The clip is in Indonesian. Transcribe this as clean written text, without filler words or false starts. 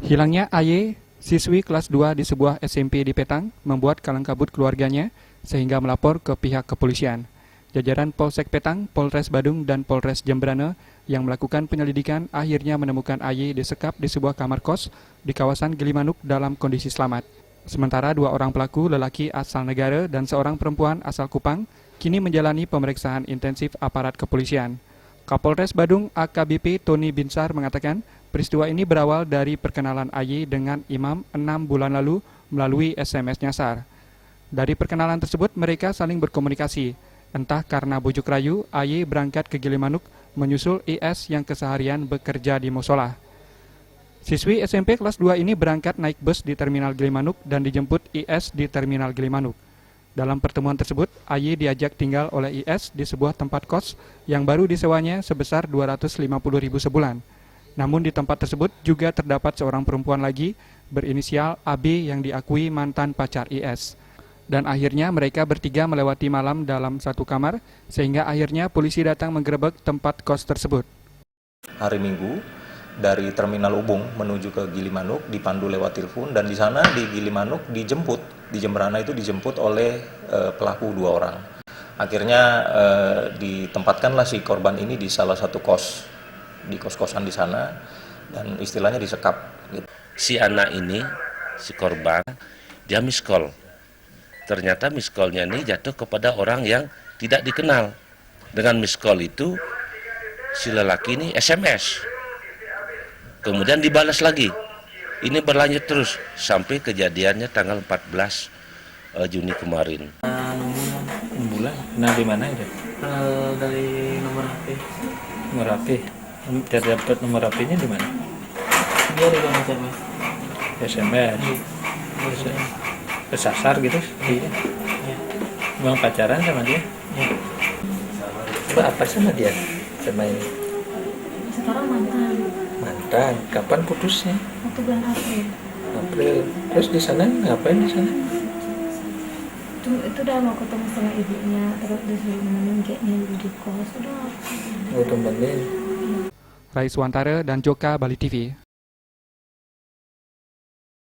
Hilangnya AY, siswi kelas 2 di sebuah SMP di Petang, membuat kalang kabut keluarganya sehingga melapor ke pihak kepolisian. Jajaran Polsek Petang, Polres Badung, dan Polres Jembrana yang melakukan penyelidikan akhirnya menemukan AY disekap di sebuah kamar kos di kawasan Gilimanuk dalam kondisi selamat. Sementara 2 orang pelaku lelaki asal negara dan seorang perempuan asal Kupang kini menjalani pemeriksaan intensif aparat kepolisian. Kapolres Badung AKBP Tony Binsar mengatakan peristiwa ini berawal dari perkenalan AY dengan imam 6 bulan lalu melalui SMS nyasar. Dari perkenalan tersebut mereka saling berkomunikasi. Entah karena bujuk rayu, AY berangkat ke Gilimanuk menyusul IS yang keseharian bekerja di musola. Siswi SMP kelas 2 ini berangkat naik bus di Terminal Gilimanuk dan dijemput IS di Terminal Gilimanuk. Dalam pertemuan tersebut, AY diajak tinggal oleh IS di sebuah tempat kos yang baru disewanya sebesar 250.000 sebulan. Namun di tempat tersebut juga terdapat seorang perempuan lagi berinisial AB yang diakui mantan pacar IS. Dan akhirnya mereka bertiga melewati malam dalam satu kamar, sehingga akhirnya polisi datang menggerebek tempat kos tersebut. Hari Minggu, dari Terminal Ubung menuju ke Gilimanuk dipandu lewat telepon, dan di sana di Gilimanuk dijemput, di Jembrana itu dijemput oleh pelaku 2 orang. Akhirnya ditempatkanlah si korban ini di salah satu kos, di kos-kosan di sana, dan istilahnya disekap. Si anak ini, si korban, dia miss call. Ternyata miss call-nya ini jatuh kepada orang yang tidak dikenal. Dengan miss call itu, si lelaki ini SMS. Kemudian dibalas lagi. Ini berlanjut terus sampai kejadiannya tanggal 14 Juni kemarin. Bulan, kenal di mana itu? Kenal dari nomor HP. Nomor HP. Terdapat nomor HP-nya di mana? Dia di bawah SMS. SMS. Kesasar gitu? Iya. Ya. Bang pacaran sama dia? Ya. Apa sama dia? Sama ini? Sekarang mantan. Mantan. Kapan putusnya? Waktu bulan April. April. Terus di sana ngapain di sana? Itu udah mau ketemu sama ibunya, terus disuruh nemenin kayaknya di kos. Udah. Oh, temenin. Rais Wantara dan Joka Bali TV.